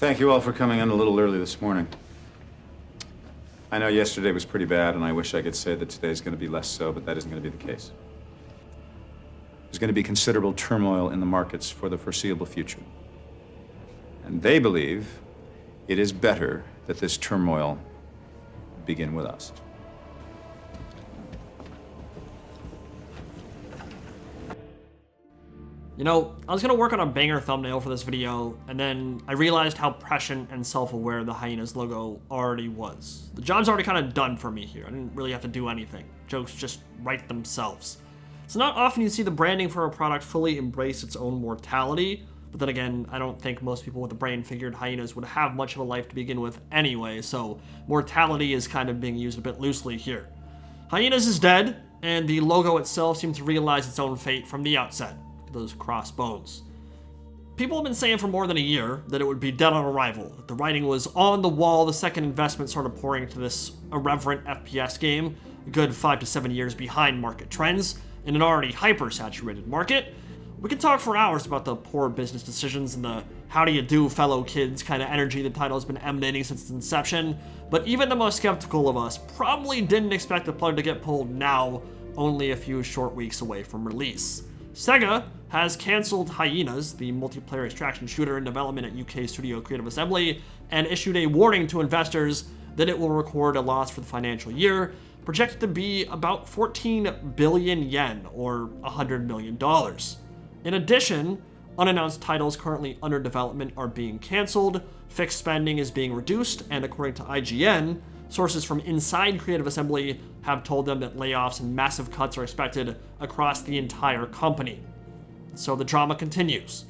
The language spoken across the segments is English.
Thank you all for coming in a little early this morning. I know yesterday was pretty bad, and I wish I could say that today's going to be less so, but that isn't going to be the case. There's going to be considerable turmoil in the markets for the foreseeable future. And they believe it is better that this turmoil begin with us. You know, I was gonna work on a banger thumbnail for this video, and then I realized how prescient and self-aware the Hyenas logo already was. The job's already kind of done for me here. I didn't really have to do anything. Jokes just write themselves. It's not often you see the branding for a product fully embrace its own mortality, but then again, I don't think most people with a brain figured Hyenas would have much of a life to begin with anyway, so mortality is kind of being used a bit loosely here. Hyenas is dead, and the logo itself seemed to realize its own fate from the outset. Those crossbones. People have been saying for more than a year that it would be dead on arrival, that the writing was on the wall the second investment started pouring into this irreverent FPS game, a good 5 to 7 years behind market trends, in an already hyper-saturated market. We could talk for hours about the poor business decisions and the how do you do fellow kids kind of energy the title has been emanating since its inception, but even the most skeptical of us probably didn't expect the plug to get pulled now, only a few short weeks away from release. SEGA has cancelled Hyenas, the multiplayer extraction shooter in development at UK studio Creative Assembly, and issued a warning to investors that it will record a loss for the financial year, projected to be about 14 billion yen, or $100 million. In addition, unannounced titles currently under development are being cancelled, fixed spending is being reduced, and according to IGN, sources from inside Creative Assembly have told them that layoffs and massive cuts are expected across the entire company. So the drama continues.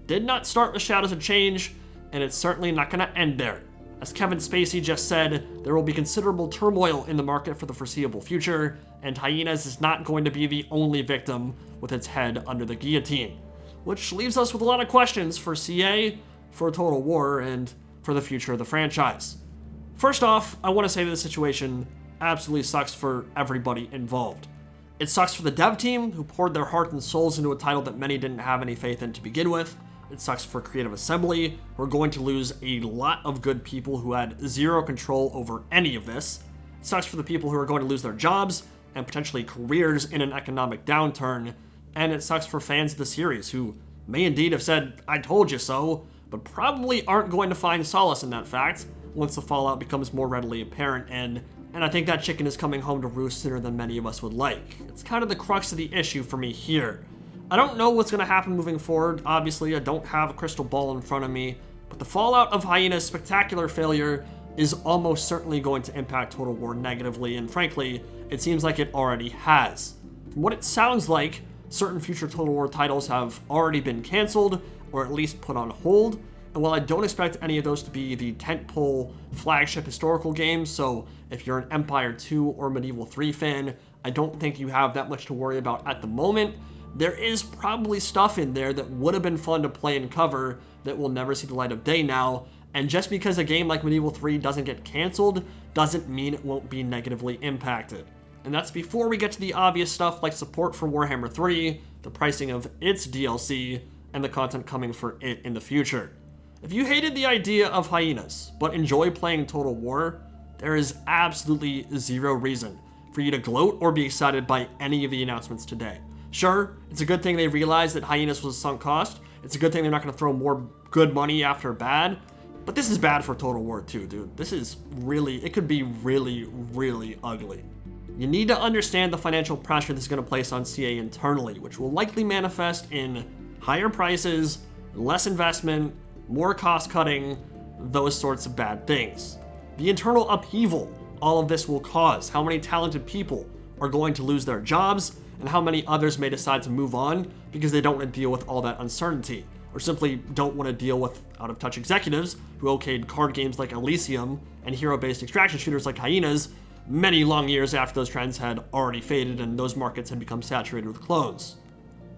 Did not start with Shadows of Change, and it's certainly not going to end there. As Kevin Spacey just said, there will be considerable turmoil in the market for the foreseeable future, and Hyenas is not going to be the only victim with its head under the guillotine. Which leaves us with a lot of questions for CA, for Total War, and for the future of the franchise. First off, I want to say that the situation absolutely sucks for everybody involved. It sucks for the dev team, who poured their heart and souls into a title that many didn't have any faith in to begin with. It sucks for Creative Assembly, who are going to lose a lot of good people who had zero control over any of this. It sucks for the people who are going to lose their jobs and potentially careers in an economic downturn. And it sucks for fans of the series, who may indeed have said, "I told you so," but probably aren't going to find solace in that fact once the fallout becomes more readily apparent, and I think that chicken is coming home to roost sooner than many of us would like. It's kind of the crux of the issue for me here. I don't know what's going to happen moving forward. Obviously, I don't have a crystal ball in front of me, but the fallout of Hyena's spectacular failure is almost certainly going to impact Total War negatively, and frankly, it seems like it already has. From what it sounds like, certain future Total War titles have already been canceled, or at least put on hold. And while I don't expect any of those to be the tentpole flagship historical games, so if you're an Empire 2 or Medieval 3 fan, I don't think you have that much to worry about at the moment, there is probably stuff in there that would have been fun to play and cover that will never see the light of day now, and just because a game like Medieval 3 doesn't get canceled, doesn't mean it won't be negatively impacted. And that's before we get to the obvious stuff like support for Warhammer 3, the pricing of its DLC, and the content coming for it in the future. If you hated the idea of Hyenas, but enjoy playing Total War, there is absolutely zero reason for you to gloat or be excited by any of the announcements today. Sure, it's a good thing they realized that Hyenas was a sunk cost. It's a good thing they're not going to throw more good money after bad. But this is bad for Total War 2, dude. This is really, it could be really, really ugly. You need to understand the financial pressure this is going to place on CA internally, which will likely manifest in higher prices, less investment, more cost cutting, those sorts of bad things. The internal upheaval all of this will cause, how many talented people are going to lose their jobs, and how many others may decide to move on because they don't want to deal with all that uncertainty, or simply don't want to deal with out-of-touch executives who okayed card games like Elysium and hero-based extraction shooters like Hyenas many long years after those trends had already faded and those markets had become saturated with clones.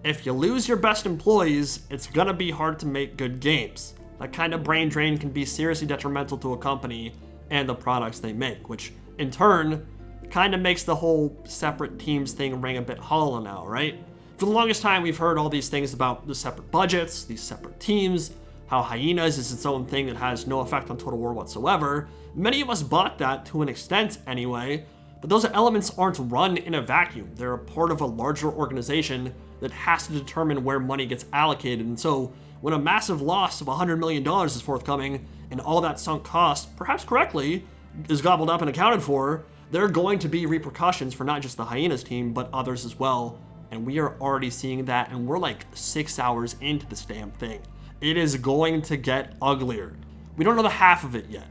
If you lose your best employees, it's gonna be hard to make good games. That kind of brain drain can be seriously detrimental to a company and the products they make, which in turn kind of makes the whole separate teams thing ring a bit hollow now, right? For the longest time, we've heard all these things about the separate budgets, these separate teams, how Hyenas is its own thing that has no effect on Total War whatsoever. Many of us bought that to an extent anyway, but those elements aren't run in a vacuum. They're a part of a larger organization that has to determine where money gets allocated. And so when a massive loss of $100 million is forthcoming and all that sunk cost, perhaps correctly, is gobbled up and accounted for, there are going to be repercussions for not just the Hyenas team, but others as well. And we are already seeing that, and we're like 6 hours into this damn thing. It is going to get uglier. We don't know the half of it yet.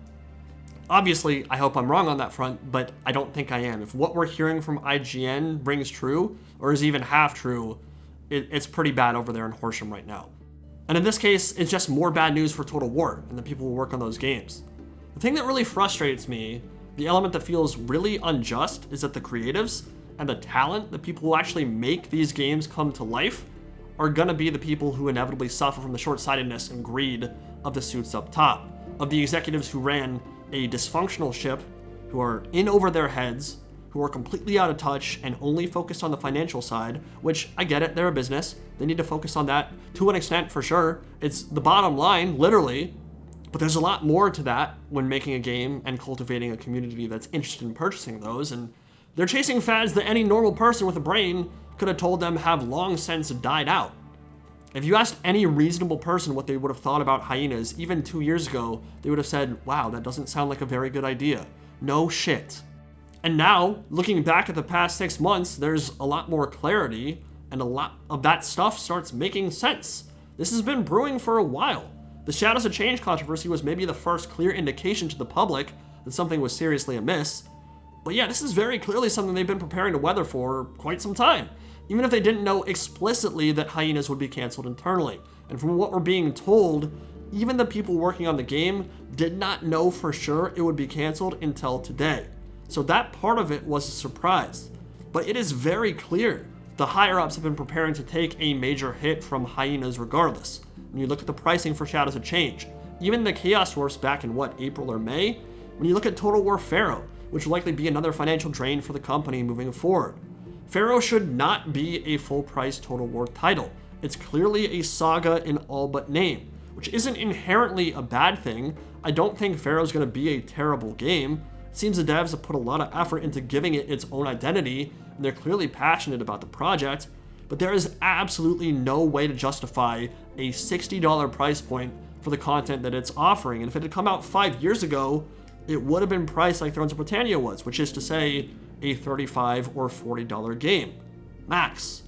Obviously, I hope I'm wrong on that front, but I don't think I am. If what we're hearing from IGN rings true, or is even half true, it's pretty bad over there in Horsham right now. And in this case, it's just more bad news for Total War and the people who work on those games. The thing that really frustrates me, the element that feels really unjust, is that the creatives and the talent, the people who actually make these games come to life, are gonna be the people who inevitably suffer from the short-sightedness and greed of the suits up top, of the executives who ran a dysfunctional ship, who are in over their heads, who are completely out of touch and only focused on the financial side, which I get it, they're a business. They need to focus on that to an extent for sure. It's the bottom line, literally, but there's a lot more to that when making a game and cultivating a community that's interested in purchasing those, and they're chasing fads that any normal person with a brain could have told them have long since died out. If you asked any reasonable person what they would have thought about Hyenas even 2 years ago, they would have said, wow, that doesn't sound like a very good idea. No shit. And now, looking back at the past 6 months, there's a lot more clarity, and a lot of that stuff starts making sense. This has been brewing for a while. The Shadows of Change controversy was maybe the first clear indication to the public that something was seriously amiss. But yeah, this is very clearly something they've been preparing to weather for quite some time, even if they didn't know explicitly that Hyenas would be canceled internally. And from what we're being told, even the people working on the game did not know for sure it would be canceled until today. So that part of it was a surprise. But it is very clear the higher-ups have been preparing to take a major hit from Hyenas regardless. When you look at the pricing for Shadows of Change, even the Chaos Force back in April or May, when you look at Total War Pharaoh, which will likely be another financial drain for the company moving forward. Pharaoh should not be a full-price Total War title. It's clearly a saga in all but name, which isn't inherently a bad thing. I don't think Pharaoh's going to be a terrible game. It seems the devs have put a lot of effort into giving it its own identity, and they're clearly passionate about the project, but there is absolutely no way to justify a $60 price point for the content that it's offering. And if it had come out 5 years ago, it would have been priced like Thrones of Britannia was, which is to say a $35 or $40 game, max.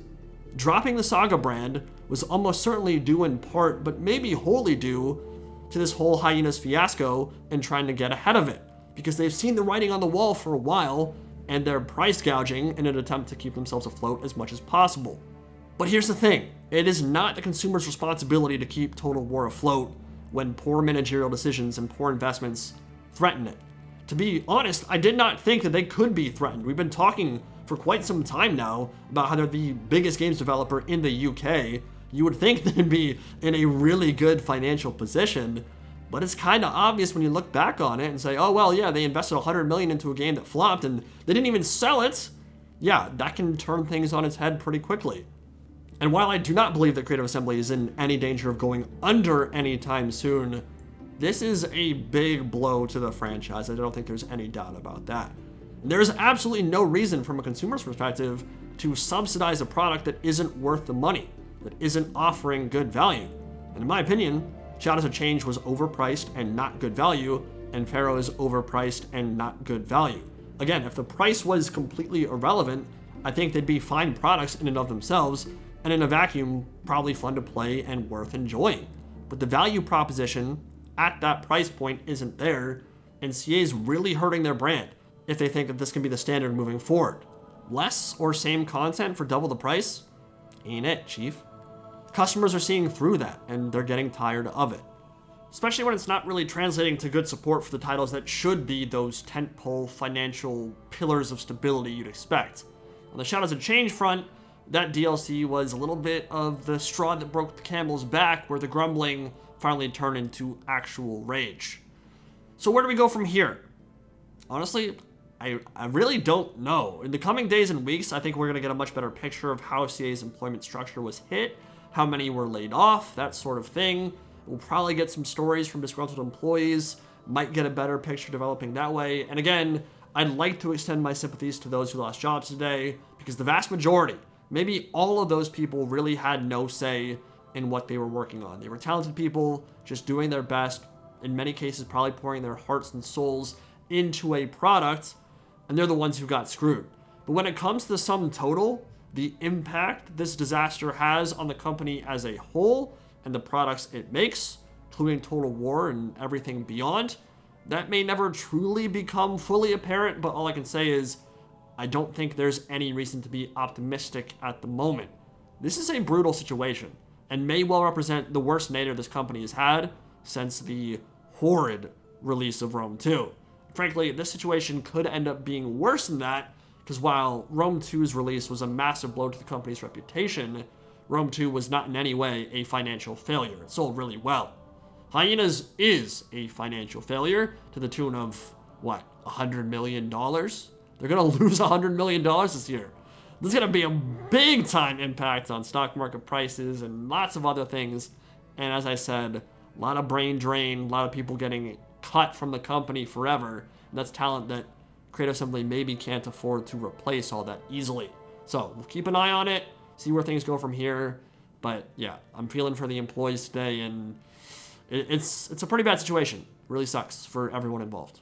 Dropping the Saga brand was almost certainly due in part, but maybe wholly due to this whole Hyenas fiasco and trying to get ahead of it, because they've seen the writing on the wall for a while and they're price gouging in an attempt to keep themselves afloat as much as possible. But here's the thing, it is not the consumer's responsibility to keep Total War afloat when poor managerial decisions and poor investments threaten it. To be honest, I did not think that they could be threatened. We've been talking for quite some time now about how they're the biggest games developer in the UK. You would think they'd be in a really good financial position, but it's kind of obvious when you look back on it and say, oh, well, yeah, they invested $100 million into a game that flopped and they didn't even sell it. Yeah, that can turn things on its head pretty quickly. And while I do not believe that Creative Assembly is in any danger of going under anytime soon, this is a big blow to the franchise. I don't think there's any doubt about that. And there's absolutely no reason from a consumer's perspective to subsidize a product that isn't worth the money, that isn't offering good value. And in my opinion, Shadows of Change was overpriced and not good value, and Pharaoh is overpriced and not good value. Again, if the price was completely irrelevant, I think they'd be fine products in and of themselves, and in a vacuum, probably fun to play and worth enjoying. But the value proposition at that price point isn't there, and CA's really hurting their brand if they think that this can be the standard moving forward. Less or same content for double the price? Ain't it, chief. Customers are seeing through that, and they're getting tired of it. Especially when it's not really translating to good support for the titles that should be those tentpole financial pillars of stability you'd expect. On the Shadows of Change front, that DLC was a little bit of the straw that broke the camel's back, where the grumbling finally turned into actual rage. So where do we go from here? Honestly, I really don't know. In the coming days and weeks, I think we're going to get a much better picture of how CA's employment structure was hit, how many were laid off, that sort of thing. We'll probably get some stories from disgruntled employees, might get a better picture developing that way. And again, I'd like to extend my sympathies to those who lost jobs today, because the vast majority, maybe all of those people, really had no say in what they were working on. They were talented people, just doing their best, in many cases probably pouring their hearts and souls into a product, and they're the ones who got screwed. But when it comes to the sum total, the impact this disaster has on the company as a whole and the products it makes, including Total War and everything beyond, that may never truly become fully apparent, but all I can say is I don't think there's any reason to be optimistic at the moment. This is a brutal situation and may well represent the worst nadir this company has had since the horrid release of Rome 2. Frankly, this situation could end up being worse than that, because while Rome 2's release was a massive blow to the company's reputation, Rome 2 was not in any way a financial failure. It sold really well. Hyenas is a financial failure to the tune of, what, $100 million? They're going to lose $100 million this year. There's going to be a big-time impact on stock market prices and lots of other things. And as I said, a lot of brain drain, a lot of people getting cut from the company forever. And that's talent that Creative Assembly maybe can't afford to replace all that easily. So we'll keep an eye on it, see where things go from here. But yeah, I'm feeling for the employees today, and it's a pretty bad situation. Really sucks for everyone involved.